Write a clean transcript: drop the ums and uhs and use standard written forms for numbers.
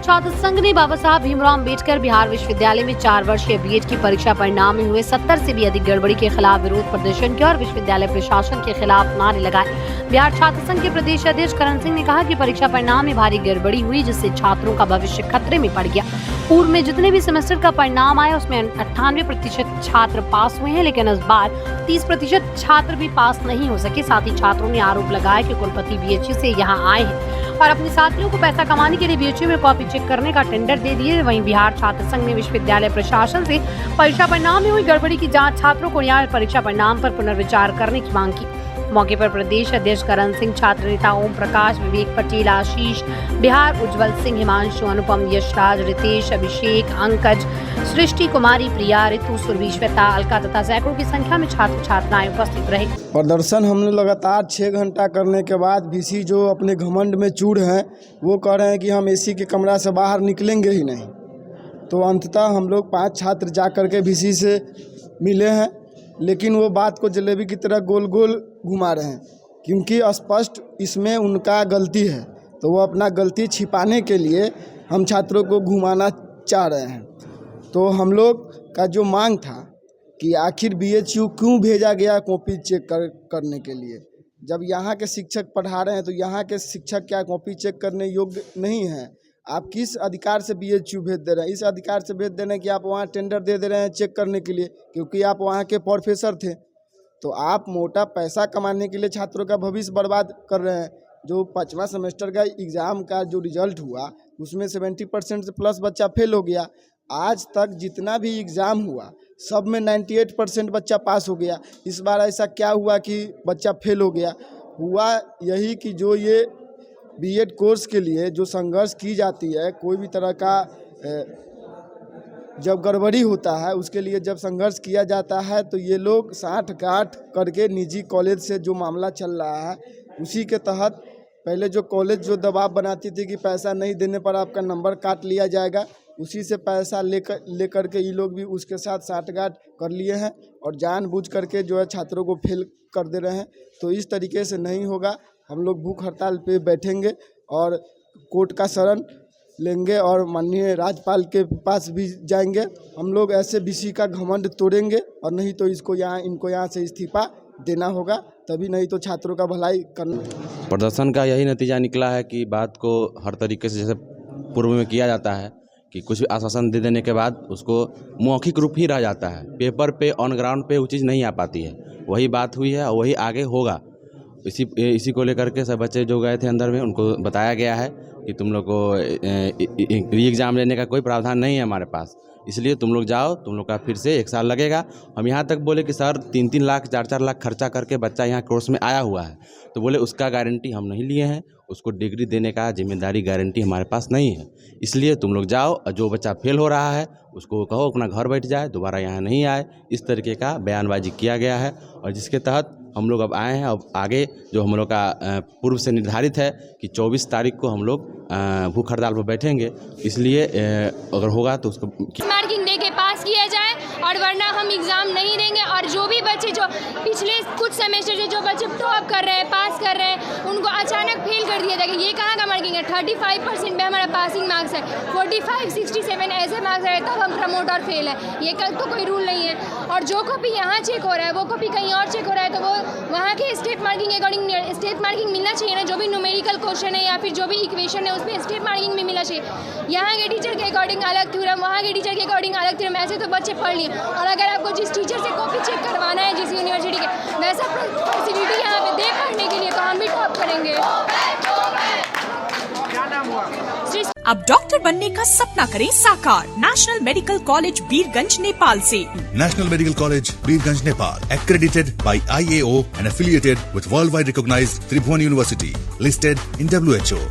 छात्र संघ ने बाबा साहब भीमराव अम्बेडकर बिहार विश्वविद्यालय में 4 वर्षीय बीएड की परीक्षा परिणाम में हुए 70 से भी अधिक गड़बड़ी के खिलाफ विरोध प्रदर्शन किया और विश्वविद्यालय प्रशासन के खिलाफ नारे लगाए। बिहार छात्र संघ के प्रदेश अध्यक्ष करण सिंह ने कहा कि परीक्षा परिणाम में भारी गड़बड़ी हुई, जिससे छात्रों का भविष्य खतरे में पड़ गया। पूर्व में जितने भी सेमेस्टर का परिणाम आया उसमें 98% छात्र पास हुए हैं, लेकिन इस बार 30% छात्र भी पास नहीं हो सके। साथ ही छात्रों ने आरोप लगाया कि कुलपति बीएचयू से यहाँ आए हैं और अपने साथियों को पैसा कमाने के लिए बीएचयू में कॉपी चेक करने का टेंडर दे दिए। वहीं बिहार छात्र संघ ने विश्वविद्यालय प्रशासन से परीक्षा परिणाम में हुई गड़बड़ी की जांच, छात्रों को न्याय परीक्षा परिणाम पर पुनर्विचार करने की मांग की। मौके पर प्रदेश अध्यक्ष करण सिंह, छात्र नेता ओम प्रकाश, विवेक पटेल, आशीष, बिहार उज्जवल सिंह, हिमांशु, अनुपम, यशराज, रितेश, अभिषेक, अंकज, सृष्टि कुमारी, प्रिया, ऋतु, सुरभि, श्वेता, अलका तथा सैकड़ों की संख्या में छात्र छात्राएं उपस्थित रहे। प्रदर्शन हमने लगातार 6 घंटा करने के बाद बीसी जो अपने घमंड में चूर हैं वो कह रहे हैं कि हम एसी के कमरा से बाहर निकलेंगे ही नहीं। तो अंततः हम लोग 5 छात्र जा कर के बीसी से मिले हैं, लेकिन वो बात को जलेबी की तरह गोल गोल घुमा रहे हैं, क्योंकि स्पष्ट इसमें उनका गलती है। तो वो अपना गलती छिपाने के लिए हम छात्रों को घुमाना चाह रहे हैं। तो हम लोग का जो मांग था कि आखिर बीएचयू क्यों भेजा गया कॉपी चेक करने के लिए, जब यहाँ के शिक्षक पढ़ा रहे हैं तो यहाँ के शिक्षक क्या कॉपी चेक करने योग्य नहीं हैं? आप किस अधिकार से बीएचयू भेज दे रहे हैं? इस अधिकार से भेज दे रहे हैं कि आप वहाँ टेंडर दे रहे हैं चेक करने के लिए, क्योंकि आप वहाँ के प्रोफेसर थे। तो आप मोटा पैसा कमाने के लिए छात्रों का भविष्य बर्बाद कर रहे हैं। जो 5वां सेमेस्टर का एग्ज़ाम का जो रिजल्ट हुआ उसमें 70% से प्लस बच्चा फेल हो गया। आज तक जितना भी एग्ज़ाम हुआ सब में 98% बच्चा पास हो गया। इस बार ऐसा क्या हुआ कि बच्चा फेल हो गया? हुआ यही कि जो ये बीएड कोर्स के लिए जो संघर्ष की जाती है, कोई भी तरह का जब गड़बड़ी होता है उसके लिए जब संघर्ष किया जाता है तो ये लोग साठ-गांठ करके निजी कॉलेज से जो मामला चल रहा है उसी के तहत पहले जो कॉलेज जो दबाव बनाती थी कि पैसा नहीं देने पर आपका नंबर काट लिया जाएगा, उसी से पैसा लेकर के ये लोग भी उसके साथ साठ-गांठ कर लिए हैं और जानबूझ करके जो है छात्रों को फेल कर दे रहे हैं। तो इस तरीके से नहीं होगा। हम लोग भूख हड़ताल पे बैठेंगे और कोर्ट का शरण लेंगे और माननीय राज्यपाल के पास भी जाएंगे। हम लोग ऐसे बीसी का घमंड तोड़ेंगे और नहीं तो इनको यहाँ से इस्तीफा देना होगा, तभी नहीं तो छात्रों का भलाई करना। प्रदर्शन का यही नतीजा निकला है कि बात को हर तरीके से जैसे पूर्व में किया जाता है कि कुछ भी आश्वासन दे देने के बाद उसको मौखिक रूप ही रह जाता है, पेपर पे ऑन ग्राउंड पे वो चीज़ नहीं आ पाती है। वही बात हुई है और वही आगे होगा। इसी को लेकर के सब बच्चे जो गए थे अंदर में उनको बताया गया है कि तुम लोग को री एग्ज़ाम लेने का कोई प्रावधान नहीं है हमारे पास, इसलिए तुम लोग जाओ, तुम लोग का फिर से 1 साल लगेगा। हम यहाँ तक बोले कि सर 3-3 लाख 4-4 लाख खर्चा करके बच्चा यहाँ कोर्स में आया हुआ है, तो बोले उसका गारंटी हम नहीं लिए हैं, उसको डिग्री देने का जिम्मेदारी गारंटी हमारे पास नहीं है, इसलिए तुम लोग जाओ और जो बच्चा फेल हो रहा है उसको कहो अपना घर बैठ जाए, दोबारा यहाँ नहीं आए। इस तरीके का बयानबाजी किया गया है और जिसके तहत हम लोग अब आए हैं। अब आगे जो हम लोग का पूर्व से निर्धारित है कि 24 तारीख को हम लोग भूख हड़ताल पर बैठेंगे, इसलिए अगर होगा तो उसको मार्किंग दे के पास किया जाए और वरना हम एग्ज़ाम नहीं देंगे। और जो भी बच्चे जो पिछले कुछ सेमेस्टर से जो बच्चे टॉप कर रहे हैं, पास कर रहे हैं, उनको अचानक फेल कर दिया जाएगा। ये कहाँ का मार्किंग है? 35% में हमारा पासिंग मार्क्स है, 45, 67 ऐसे मार्क्स रहे तब हम प्रमोट और फेल है। ये कल तो कोई रूल नहीं है। और जो कॉपी यहाँ चेक हो रहा है वो कॉपी कहीं और चेक हो रहा है, तो वो वहाँ के स्टेट मार्किंग के अकॉर्डिंग स्टेट मार्किंग मिलना चाहिए ना। जो भी न्यूमेरिकल क्वेश्चन है या फिर जो भी इक्वेशन है उसमें स्टेट मार्किंग में मिलना चाहिए। यहाँ के टीचर के अकॉर्डिंग अलग थ्योरम, वहाँ के टीचर के अकॉर्डिंग अलग थ्योरम, ऐसे तो बच्चे पढ़ लिए। और अगर आपको जिस टीचर से कॉपी चेक करवाना है जिस यूनिवर्सिटी के, वैसा फैसिलिटी यहाँ पे दे पढ़ने के लिए, तो हम भी टॉप करेंगे। क्या नाम हुआ? अब डॉक्टर बनने का सपना करें साकार National Medical College Birgunj Nepal से। National Medical College, Birganj, Nepal, accredited by IAO and affiliated with worldwide recognized Tribhuvan University, listed in WHO.